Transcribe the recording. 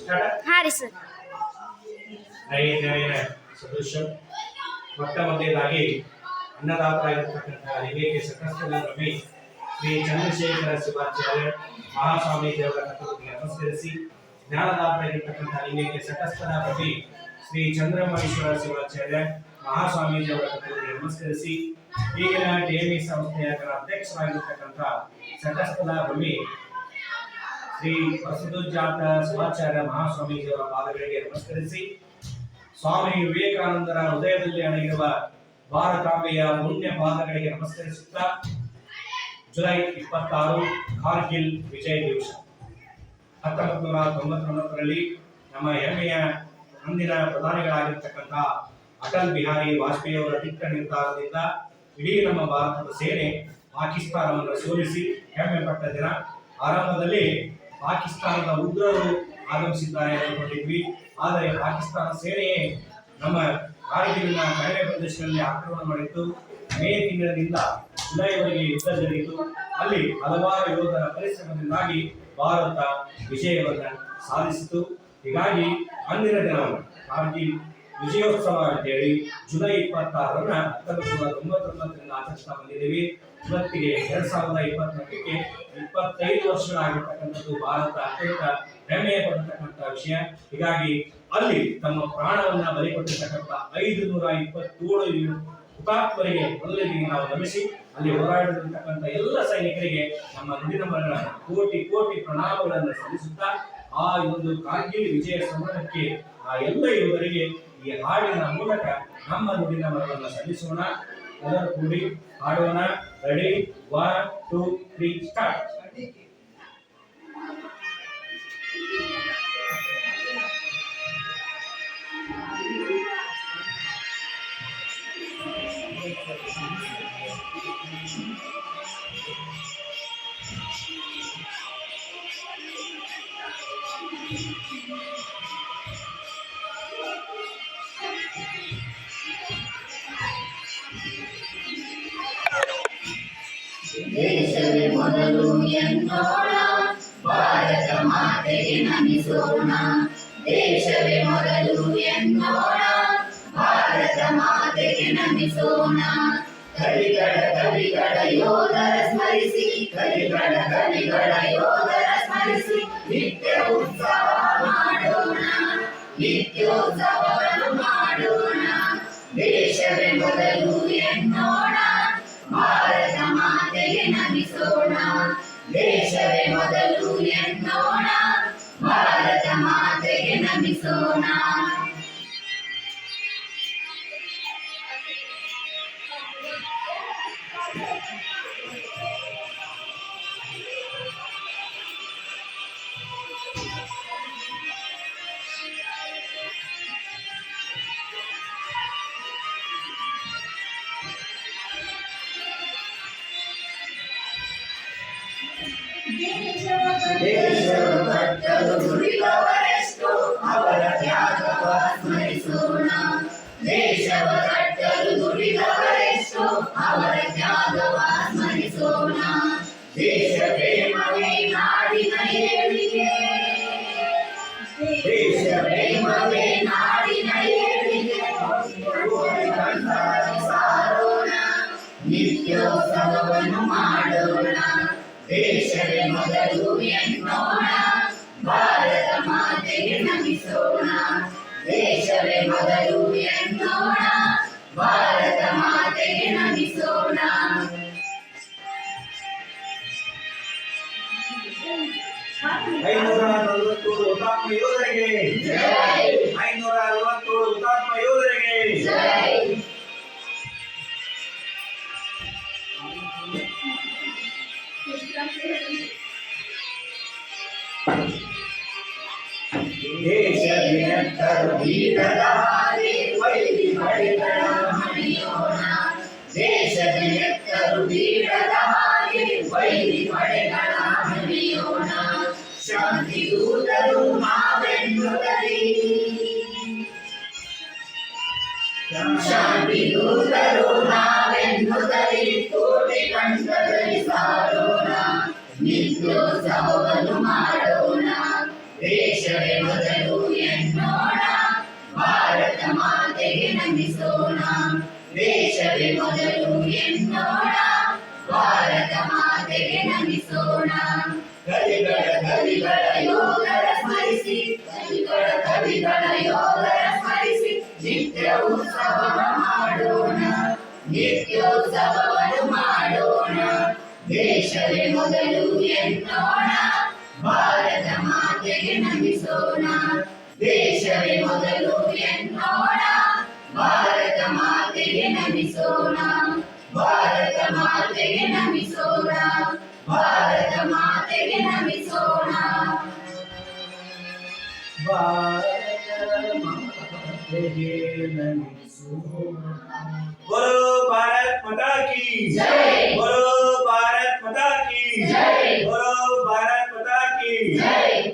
ಹಾಂ ರೀ ಸರ್. ನೈರ್ನವೀನ ಸದೃಶ ಮೊಟ್ಟ ಮೊದಲನೇದಾಗಿ ಅನ್ನದಾತರಾಗಿರ್ತಕ್ಕಂಥ ಲಿಂಗೈಕ್ಯ ಸಕಲಸ್ಥಳ ರವಿ ಶ್ರೀ ಚಂದ್ರಶೇಖರ ಶಿವಾಚಾರ್ಯ ಮಹಾಸ್ವಾಮೀಜಿಯವರ ಕರ್ತವ್ಯಕ್ಕೆ ನಮಸ್ಕರಿಸಿ, ಜ್ಞಾನದಾತರಾಗಿರ್ತಕ್ಕಂಥ ಲಿಂಗೈಕ್ಯ ಸಕಲಸ್ಥಳ ರವಿ ಶ್ರೀ ಚಂದ್ರಮಣೀಶ್ವರ ಶಿವಾಚಾರ್ಯ ಮಹಾಸ್ವಾಮೀಜಿಯವರ ಕರ್ತವ್ಯಕ್ಕೆ ನಮಸ್ಕರಿಸಿ, ಈಗಿನ ಟಿಎಂಇ ಸಂಸ್ಥೆಯ ಅಧ್ಯಕ್ಷರಾಗಿರ್ತಕ್ಕಂಥ ಸಕಲಸ್ಥಳ ರವಿ ಶ್ರೀ ವಸುಧೋಜಾತ ಶಿವಾಚಾರ್ಯ ಮಹಾಸ್ವಾಮೀಜಿಯವರ ಪಾದಗಳಿಗೆ ನಮಸ್ಕರಿಸಿ, ಸ್ವಾಮಿ ವಿವೇಕಾನಂದರ ಹೃದಯದಲ್ಲಿ ಅಡಗಿರುವ ಭಾರತಾಂಬೆಯ ಪುಣ್ಯ ಪಾದಗಳಿಗೆ ನಮಸ್ಕರಿಸುತ್ತಾ, ಜುಲೈ 26 ಕಾರ್ಗಿಲ್ ವಿಜಯ ದಿವಸ 1999ರಲ್ಲಿ ನಮ್ಮ ಹೆಮ್ಮೆಯ ಅಂದಿನ ಪ್ರಧಾನಿಗಳಾಗಿರ್ತಕ್ಕಂಥ ಅಟಲ್ ಬಿಹಾರಿ ವಾಜಪೇಯಿ ಅವರ ದಿಟ್ಟ ನಿರ್ಧಾರದಿಂದ ಇಡೀ ನಮ್ಮ ಭಾರತದ ಸೇನೆ ಪಾಕಿಸ್ತಾನವನ್ನು ಸೋಲಿಸಿ ಹೆಮ್ಮೆ ಪಟ್ಟ ದಿನ. ಆರಂಭದಲ್ಲಿ ಪಾಕಿಸ್ತಾನದ ಉಗ್ರರು ಆಗಮಿಸಿದ್ದಾರೆ ಅಂದುಕೊಂಡಿದ್ವಿ, ಆದರೆ ಪಾಕಿಸ್ತಾನ ಸೇನೆಯೇ ನಮ್ಮ ಕಾರ್ಗಿಲ್ನ ಕಣಿವೆ ಪ್ರದೇಶಗಳಲ್ಲಿ ಆಕ್ರಮಣ ಮಾಡಿತ್ತು. ಮೇ ತಿಂಗಳಿನಿಂದ ಜುಲೈವರೆಗೆ ಯುದ್ಧ ಜರುಗಿತು. ಅಲ್ಲಿ ಹಲವಾರು ಯೋಧರ ಪರಿಶ್ರಮದಿಂದಾಗಿ ಭಾರತ ವಿಜಯವನ್ನು ಸಾಧಿಸಿತು. ಹೀಗಾಗಿ ಅಂದಿನ ದಿನವನ್ನು ಕಾರ್ಗಿಲ್ ವಿಜಯೋತ್ಸವ ಅಂತೇಳಿ ಜುಲೈ 26ರನ್ನ 1999ರಿಂದ ಆಚರಿಸ್ತಾ ಬಂದಿದ್ದೀವಿ. ಇವತ್ತಿಗೆ 2024ಕ್ಕೆ 25 ವರ್ಷಗಳಾಗಿರ್ತಕ್ಕಂಥದ್ದು ಭಾರತ ಅತ್ಯಂತ ಹೆಮ್ಮೆಯ ಪಡತಕ್ಕಂಥ ವಿಷಯ. ಹೀಗಾಗಿ ಅಲ್ಲಿ ತಮ್ಮ ಪ್ರಾಣವನ್ನ ಬಲಿ ಕೊಟ್ಟಿರ್ತಕ್ಕಂಥ 527 ಹುತಾತ್ಮರಿಗೆ ಮೊದಲಿಗೆ ನಾವು ನಮಿಸಿ, ಅಲ್ಲಿ ಹೋರಾಡಿರ್ತಕ್ಕಂಥ ಎಲ್ಲ ಸೈನಿಕರಿಗೆ ನಮ್ಮ ನುಡಿನಮನಗಳನ್ನು ಕೋಟಿ ಕೋಟಿ ಪ್ರಣಾಮಗಳನ್ನು ಸಲ್ಲಿಸುತ್ತಾ, ಆ ಒಂದು ಕಾರ್ಗಿಲ್ ವಿಜಯ ಸಂಭ್ರಮಕ್ಕೆ ಆ ಎಲ್ಲ ಯೋಧರಿಗೆ ಈ ಹಾಡಿನ ಮೂಲಕ ನಮ್ಮ ನುಡಿನಮನಗಳನ್ನು ಸಲ್ಲಿಸೋಣ. ಎಲ್ಲರೂ ಕೂಡಿ ಹಾಡೋಣ. Ready, 1 2 3 start. ದೇಶವೇ ಮೊದಲು ಎನ್ನೋಣ, ಭಾರತ ಮಾತೆಗೆ ನಮಿಸೋಣ. ದೇಶವೇ ಮೊದಲು ಎನ್ನೋಣ, ಭಾರತ ಮಾತೆಗೆ ನಮಿಸೋಣ. ಕಲಿಗಳ ಯೋಧರ ಸ್ಮರಿಸಿ, ಕಲಿಗಳ ಯೋಧರ ಸ್ಮರಿಸಿ, ನಿತ್ಯ ಉತ್ಸವ ಮಾಡೋಣ, ನಿತ್ಯೋತ್ಸವವನ್ನು ಮಾಡೋಣ. ದೇಶವೇ ಮೊದಲು ಎನ್ನೋಣ, ಭಾರತ ಮಾತೆಗೆ ನಮಿಸೋಣ. ದೇಶವೇ ಮೊದಲು ಎನ್ನೋಣ, ಭಾರತ ಮಾತೆಗೆ ನಮಿಸೋಣ. ದೇಶ ಕಟ್ಟಲು ದುಡಿದವರೆಷ್ಟು ಅವರ ತ್ಯಾಗವ ಸ್ಮರಿಸೋಣ. ದೇಶವ ಕಟ್ಟಲು ದುಡಿದವರೆಷ್ಟು ಅವರ ತ್ಯಾಗವ ಸ್ಮರಿಸೋಣ. ದೇಶ ಪ್ರೇಮವೇ ನಾಡಿನ ಏಳಿಗೆ, ದೇಶ ಪ್ರೇಮವೇ ನಾಡಿನ ಏಳಿಗೆ. ಸಾರೋಣ, ನಿತ್ಯೋತ್ಸವವನ್ನು ಮಾಡೋಣ. ದೇಶವೇ ಮೊದಲು ಎನ್ನೋಣ, ಭಾರತ ಮಾತೆಗೆ ನಮಿಸೋಣ. ದೇಶವೇ ಮೊದಲು ಎನ್ನೋಣ, ಭಾರತ ಮಾತೆಗೆ ನಮಿಸೋಣ. 547 ಹುತಾತ್ಮ ಯೋಧರಿಗೆ ಜೈ. 547 ಹುತಾತ್ಮ ಯೋಧರಿಗೆ ಜೈ. ದೇಶದ ವೀರರ ಹಾಗೆ ವೈರಿ ಪಡೆಗಳ ಹಣಿಯೋಣ. ದೇಶದ ಎತ್ತರು ವೀರರ ಹಾಗೆ ವೈರಿ ಪಡೆಗಳ ಹಣಿಯೋಣ. ಶಾಂತಿ ದೂತರು ನಾವೆನ್ನುತ್ತಲಿ, ಶಾಂತಿ ದೂತರು ನಾವೆನ್ನುತ್ತಲಿ, ಕೋಟಿ ಕಂಠದಲ್ಲಿ ಸಾರೋಣ, ನಿತ್ಯೋತ್ಸವವನ್ನು ಮಾಡೋಣ. ದೇಶವೇ ಮೊದಲು ಎನ್ನೋಣ, ಭಾರತ ಮಾತೆಗೆ ನಮಿಸೋಣ. ದೇಶವೇ ಮೊದಲು ಎನ್ನೋಣ, ಭಾರತ ಮಾತೆಗೆ ನಮಿಸೋಣ. ಕವಿಗಳ ಯೋಗರ ಸ್ಮರಿಸಿ, ಕವಿಗಳ ಯೋಗರ ಸ್ಮರಿಸಿ, ನಿತ್ಯೋತ್ಸವವನ್ನು ಮಾಡೋಣ, ನಿತ್ಯೋತ್ಸವವನ್ನು ಮಾಡೋಣ. ದೇಶವೇ ಮೊದಲು ಎನ್ನೋಣ, ಭಾರತ ಮಾತೆಗೆ ನಮಿಸೋಣ. ದೇಶವೇ ಮೊದಲು ಎನ್ನೋಣ, ಭಾರತ ಮಾತೆಗೆ ನಮಿಸೋಣ. ಭಾರತ ಮಾತೆಗೆ ನಮಿಸೋಣ, ಭಾರತ ಮಾತೆಗೆ ನಮಿಸೋಣ. ಭಾರತ ಮಾತೆಗೆ ನಮಿಸೋಣ. बोलो भारत माता की जय। बोलो भारत माता की जय। बोलो भारत माता की जय।